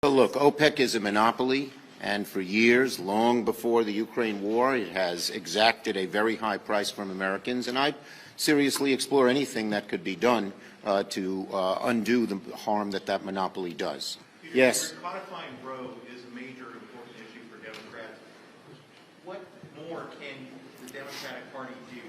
So look, OPEC is a monopoly, and for years, long before the Ukraine war, it has exacted a very high price from Americans, and I'd seriously explore anything that could be done to undo the harm that that monopoly does. Yes. Codifying Roe is a major important issue for Democrats. What more can the Democratic Party do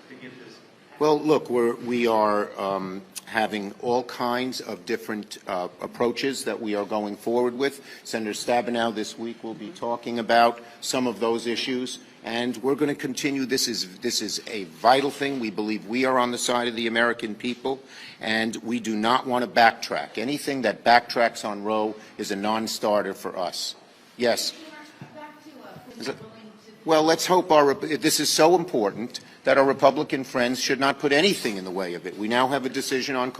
to get this? Well, look, we are having all kinds of different approaches that we are going forward with. Senator Stabenow this week will be talking about some of those issues, and we're going to continue. This is a vital thing. We believe we are on the side of the American people, and we do not want to backtrack. Anything that backtracks on Roe is a non-starter for us. Yes. Well, let's hope this is so important that our Republican friends should not put anything in the way of it. We now have a decision on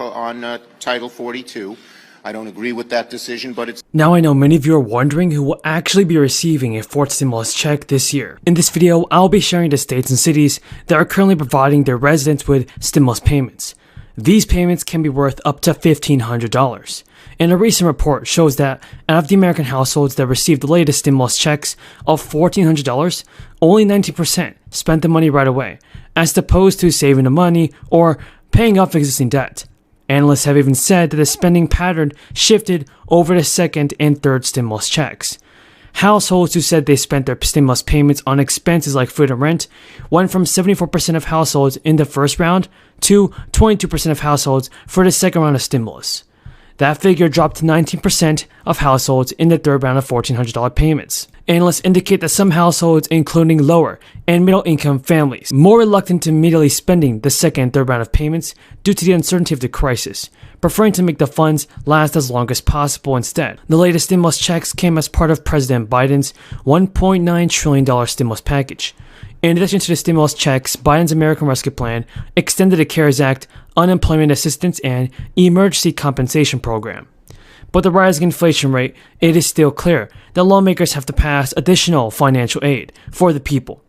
Title 42. I don't agree with that decision, but it's... Now I know many of you are wondering who will actually be receiving a fourth stimulus check this year. In this video, I'll be sharing the states and cities that are currently providing their residents with stimulus payments. These payments can be worth up to $1,500. And a recent report shows that out of the American households that received the latest stimulus checks of $1,400, only 19% spent the money right away, as opposed to saving the money or paying off existing debt. Analysts have even said that the spending pattern shifted over the second and third stimulus checks. Households who said they spent their stimulus payments on expenses like food and rent went from 74% of households in the first round to 22% of households for the second round of stimulus. That figure dropped to 19% of households in the third round of $1,400 payments. Analysts indicate that some households, including lower and middle income families, more reluctant to immediately spending the second and third round of payments due to the uncertainty of the crisis, preferring to make the funds last as long as possible instead. The latest stimulus checks came as part of President Biden's $1.9 trillion stimulus package. In addition to the stimulus checks, Biden's American Rescue Plan extended the CARES Act, unemployment assistance, and emergency compensation program. But the rising inflation rate, it is still clear that lawmakers have to pass additional financial aid for the people.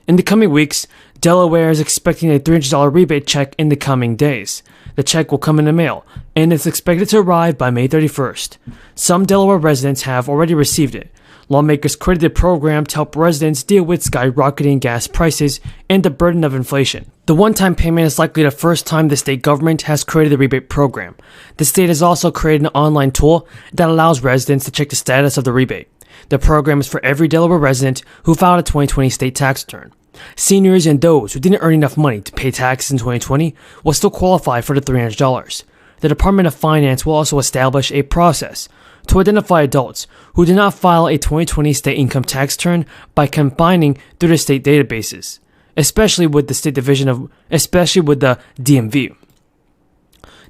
In the coming weeks, Delaware is expecting a $300 rebate check in the coming days. The check will come in the mail, and it's expected to arrive by May 31st. Some Delaware residents have already received it. Lawmakers created the program to help residents deal with skyrocketing gas prices and the burden of inflation. The one-time payment is likely the first time the state government has created the rebate program. The state has also created an online tool that allows residents to check the status of the rebate. The program is for every Delaware resident who filed a 2020 state tax return. Seniors and those who didn't earn enough money to pay taxes in 2020 will still qualify for the $300. The Department of Finance will also establish a process to identify adults who did not file a 2020 state income tax return by combining through the state databases, especially with the DMV.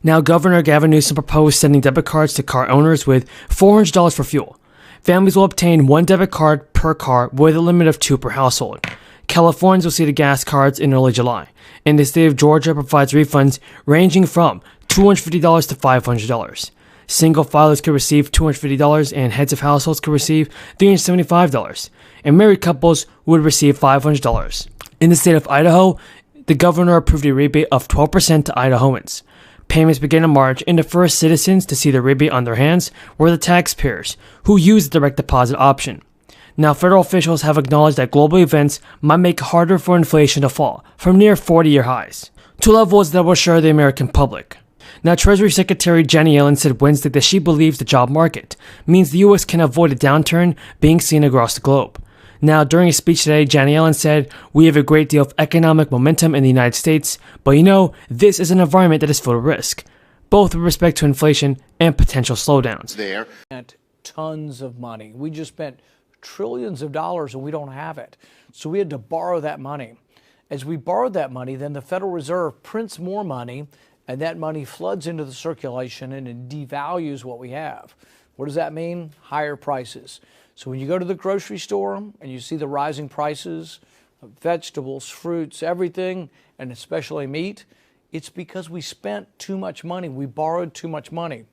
Now, Governor Gavin Newsom proposed sending debit cards to car owners with $400 for fuel. Families will obtain one debit card per car with a limit of 2 per household. Californians will see the gas cards in early July, and the state of Georgia provides refunds ranging from $250 to $500. Single filers could receive $250 and heads of households could receive $375, and married couples would receive $500. In the state of Idaho, the governor approved a rebate of 12% to Idahoans. Payments began in March, and the first citizens to see the rebate on their hands were the taxpayers who used the direct deposit option. Now, federal officials have acknowledged that global events might make it harder for inflation to fall from near 40-year highs to levels that will assure the American public. Now, Treasury Secretary Janet Yellen said Wednesday that she believes the job market means the U.S. can avoid a downturn being seen across the globe. Now, during a speech today, Janet Yellen said, "We have a great deal of economic momentum in the United States, but this is an environment that is full of risk, both with respect to inflation and potential slowdowns." There. Tons of money. We just spent trillions of dollars and we don't have it. So we had to borrow that money. As we borrowed that money, then the Federal Reserve prints more money, and that money floods into the circulation and it devalues what we have. What does that mean? Higher prices. So when you go to the grocery store and you see the rising prices of vegetables, fruits, everything, and especially meat, it's because we spent too much money. We borrowed too much money.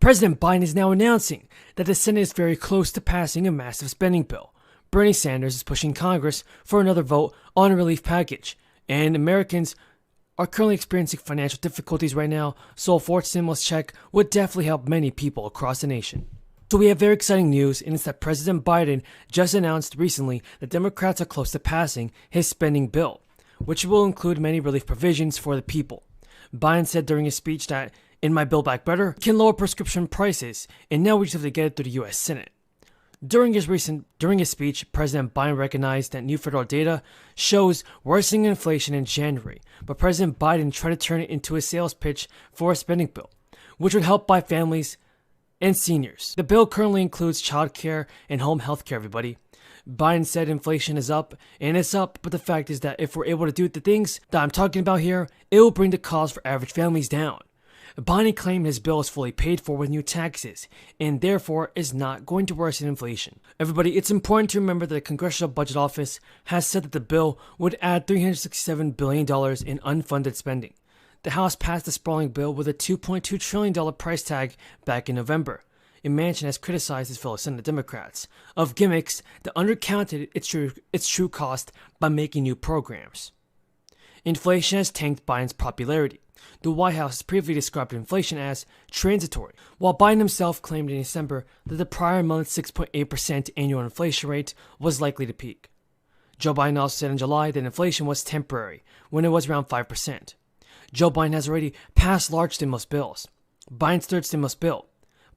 President Biden is now announcing that the Senate is very close to passing a massive spending bill. Bernie Sanders is pushing Congress for another vote on a relief package, and Americans are currently experiencing financial difficulties right now, so a fourth stimulus check would definitely help many people across the nation. So we have very exciting news, and it's that President Biden just announced recently that Democrats are close to passing his spending bill, which will include many relief provisions for the people. Biden said during his speech that, "In my Build Back Better, can lower prescription prices, and now we just have to get it through the US Senate." During his speech, President Biden recognized that new federal data shows worsening inflation in January, but President Biden tried to turn it into a sales pitch for a spending bill, which would help buy families and seniors. The bill currently includes childcare and home health care, everybody. Biden said inflation is up, and it's up, but the fact is that if we're able to do the things that I'm talking about here, it will bring the cost for average families down. Biden claimed his bill is fully paid for with new taxes, and therefore is not going to worsen inflation. Everybody, it's important to remember that the Congressional Budget Office has said that the bill would add $367 billion in unfunded spending. The House passed the sprawling bill with a $2.2 trillion price tag back in November. A Manchin has criticized his fellow Senate Democrats of gimmicks that undercounted its true cost by making new programs. Inflation has tanked Biden's popularity. The White House has previously described inflation as transitory, while Biden himself claimed in December that the prior month's 6.8% annual inflation rate was likely to peak. Joe Biden also said in July that inflation was temporary, when it was around 5%. Joe Biden has already passed large stimulus bills. Biden's third stimulus bill,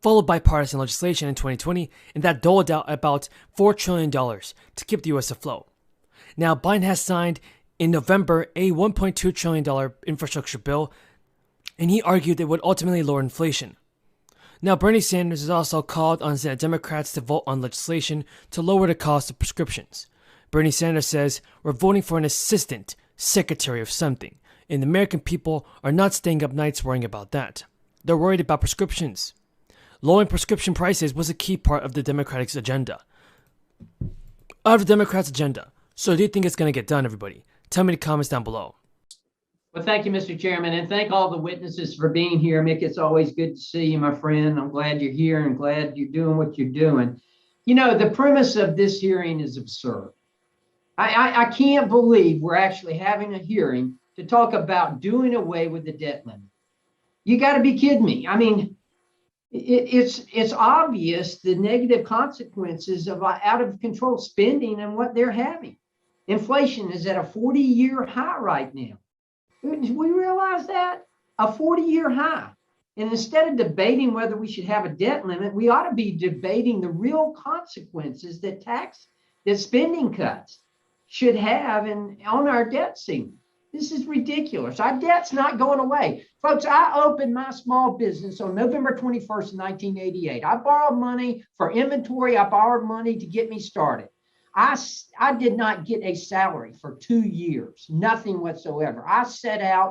followed by partisan legislation in 2020, and that doled out about $4 trillion to keep the U.S. afloat. Now, Biden has signed in November a $1.2 trillion infrastructure bill, and he argued it would ultimately lower inflation. Now, Bernie Sanders has also called on Senate Democrats to vote on legislation to lower the cost of prescriptions. Bernie Sanders says, "We're voting for an assistant secretary of something, and the American people are not staying up nights worrying about that. They're worried about prescriptions." Lowering prescription prices was a key part of the Democratic agenda. So do you think it's going to get done, everybody? Tell me in the comments down below. Well, thank you, Mr. Chairman, and thank all the witnesses for being here. Mick, it's always good to see you, my friend. I'm glad you're here and glad you're doing what you're doing. You know, the premise of this hearing is absurd. I can't believe we're actually having a hearing to talk about doing away with the debt limit. You got to be kidding me. I mean, it's obvious the negative consequences of out of control spending and what they're having. Inflation is at a 40-year high right now. We realize that? A 40-year high. And instead of debating whether we should have a debt limit, we ought to be debating the real consequences that spending cuts should have on our debt ceiling. This is ridiculous. Our debt's not going away. Folks, I opened my small business on November 21st, 1988. I borrowed money for inventory. I borrowed money to get me started. I did not get a salary for 2 years, nothing whatsoever. I set out